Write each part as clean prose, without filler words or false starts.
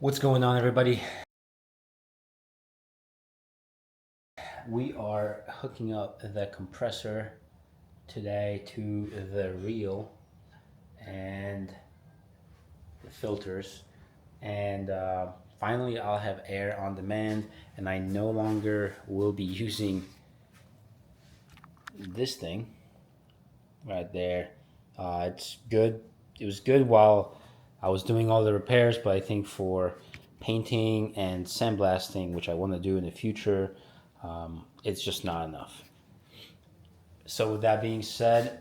What's going on, everybody? We are hooking up the compressor today to the reel and the filters, and finally I'll have air on demand, and I no longer will be using this thing right there. It's good. It was good while I was doing all the repairs, but I think for painting and sandblasting, which I want to do in the future, it's just not enough. So with that being said,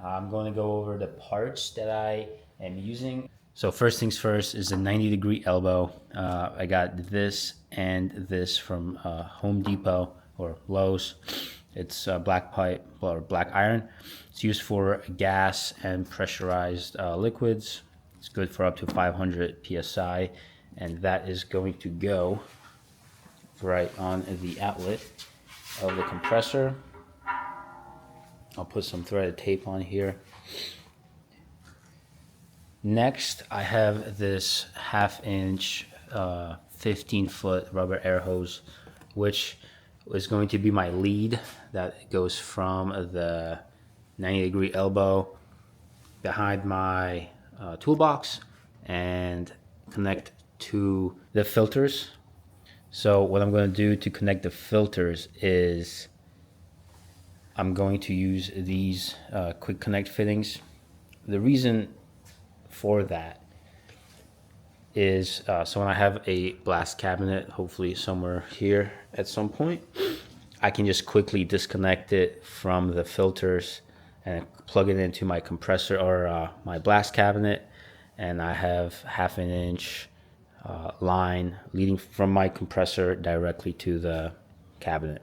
I'm going to go over the parts that I am using. So first things first is a 90-degree elbow. I got this and this from Home Depot or Lowe's. It's black pipe or black iron. It's used for gas and pressurized liquids. It's good for up to 500 psi, and that is going to go right on the outlet of the compressor. I'll put some threaded tape on here. Next, I have this 1/2-inch 15-foot rubber air hose, which is going to be my lead that goes from the 90-degree elbow behind my toolbox and connect to the filters. So what I'm going to do to connect the filters is I'm going to use these quick connect fittings. The reason for that is so when I have a blast cabinet, hopefully somewhere here at some point, I can just quickly disconnect it from the filters and plug it into my compressor or my blast cabinet, and I have 1/2-inch line leading from my compressor directly to the cabinet,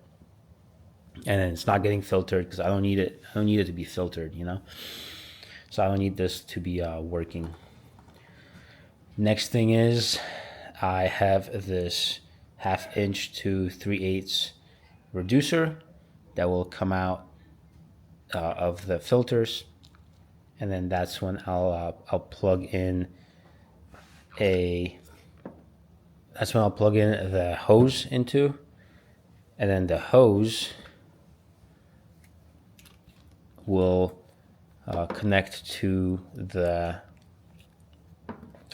and then it's not getting filtered because I don't need it. I don't need it to be filtered, you know. So I don't need this to be working. Next thing is I have this 1/2-inch to 3/8 reducer that will come out of the filters, and then that's when I'll plug in the hose into, and then the hose will connect to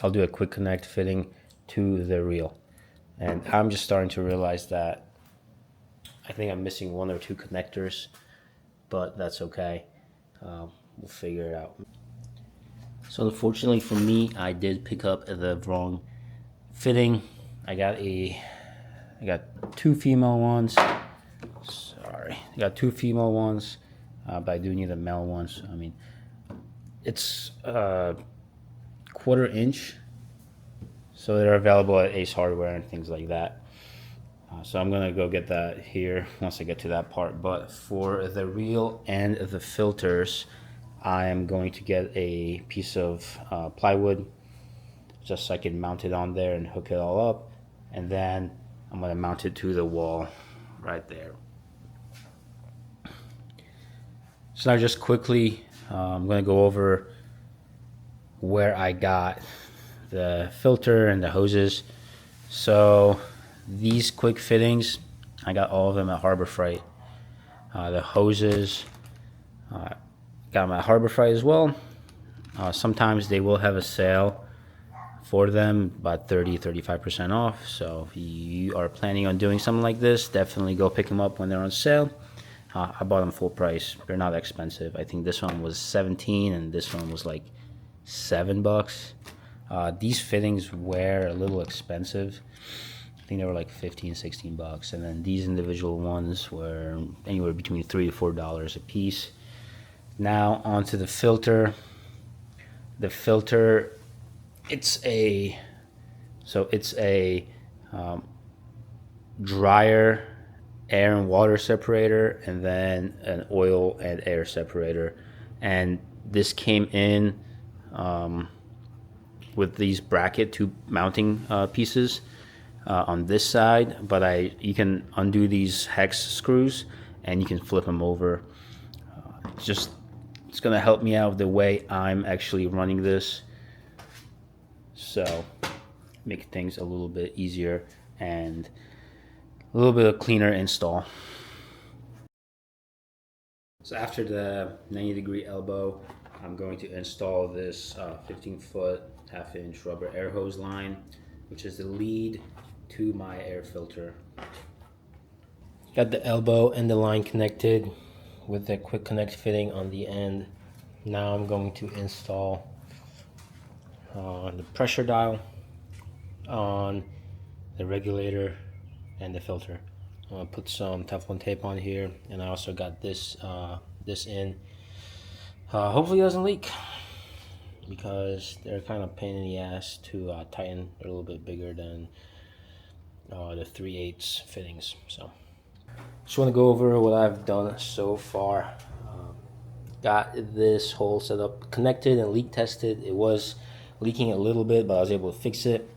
I'll do a quick connect fitting to the reel. And I'm just starting to realize that I think I'm missing 1 or 2 connectors, but that's okay. We'll figure it out. So unfortunately for me, I did pick up the wrong fitting. I got 2 female ones. Sorry, I got 2 female ones, but I do need a male one. So, I mean, it's 1/4 inch, so they're available at Ace Hardware and things like that. So I'm gonna go get that here once I get to that part. But for the reel and the filters, I am going to get a piece of plywood just so I can mount it on there and hook it all up, and then I'm gonna mount it to the wall right there. So now just quickly, I'm gonna go over where I got the filter and the hoses. So these quick fittings, I got all of them at Harbor Freight. The hoses, got them at Harbor Freight as well. Sometimes they will have a sale for them, about 30-35% off. So if you are planning on doing something like this, definitely go pick them up when they're on sale. I bought them full price. They're not expensive. I think this one was 17 and this one was like $7. These fittings were a little expensive. I think they were like 15-16 bucks, and then these individual ones were anywhere between $3 to $4 a piece. Now onto the filter. The filter, it's a dryer air and water separator, and then an oil and air separator, and this came in with these bracket tube mounting pieces on this side, but you can undo these hex screws and you can flip them over. It's gonna help me out the way I'm actually running this. So make things a little bit easier and a little bit of cleaner install. So after the 90-degree elbow, I'm going to install this 15-foot half-inch rubber air hose line, which is the lead to my air filter. Got the elbow and the line connected with the quick connect fitting on the end. Now I'm going to install the pressure dial on the regulator and the filter. I'm gonna put some Teflon tape on here, and I also got this in. Hopefully it doesn't leak, because they're kind of pain in the ass to tighten. They're a little bit bigger than the 3/8 fittings. So just want to go over what I've done so far. Got this hole set up, connected and leak tested. It was leaking a little bit, but I was able to fix it.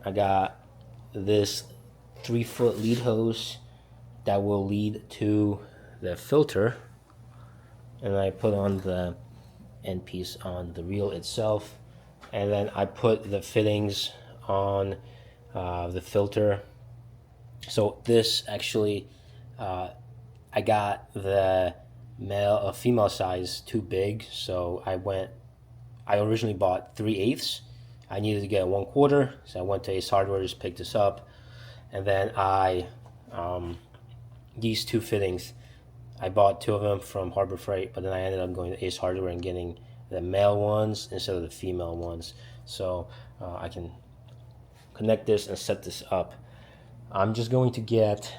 I got this 3-foot lead hose that will lead to the filter, and I put on the end piece on the reel itself, and then I put the fittings on the filter. So this actually, I got the female size too big, so I originally bought 3/8. I needed to get 1/4, so I went to Ace Hardware, just picked this up, and then these two fittings, I bought 2 of them from Harbor Freight, but then I ended up going to Ace Hardware and getting the male ones instead of the female ones, so I can connect this and set this up. I'm just going to get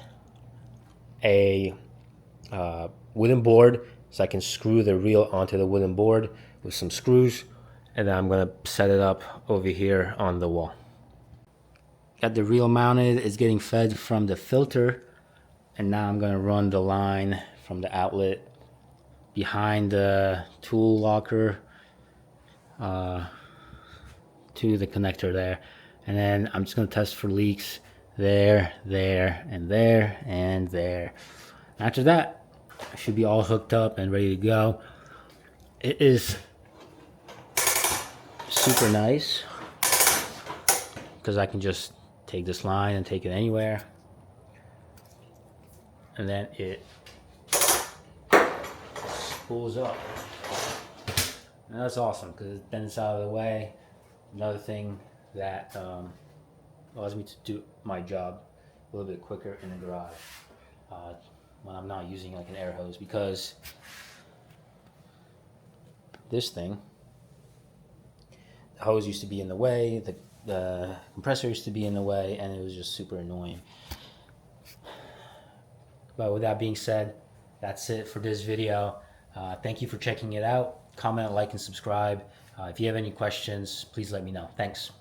a wooden board so I can screw the reel onto the wooden board with some screws, and then I'm going to set it up over here on the wall. Got the reel mounted. It's getting fed from the filter, and now I'm going to run the line from the outlet behind the tool locker to the connector there, and then I'm just going to test for leaks there, and there, and there. After that, I should be all hooked up and ready to go. It is super nice because I can just take this line and take it anywhere, and then it spools up. And that's awesome because then it's out of the way. Another thing that allows me to do my job a little bit quicker in the garage when I'm not using like an air hose, because this thing, the hose used to be in the way, the compressor used to be in the way, and it was just super annoying. But with that being said, that's it for this video. Thank you for checking it out. Comment, like, and subscribe. If you have any questions, please let me know. Thanks.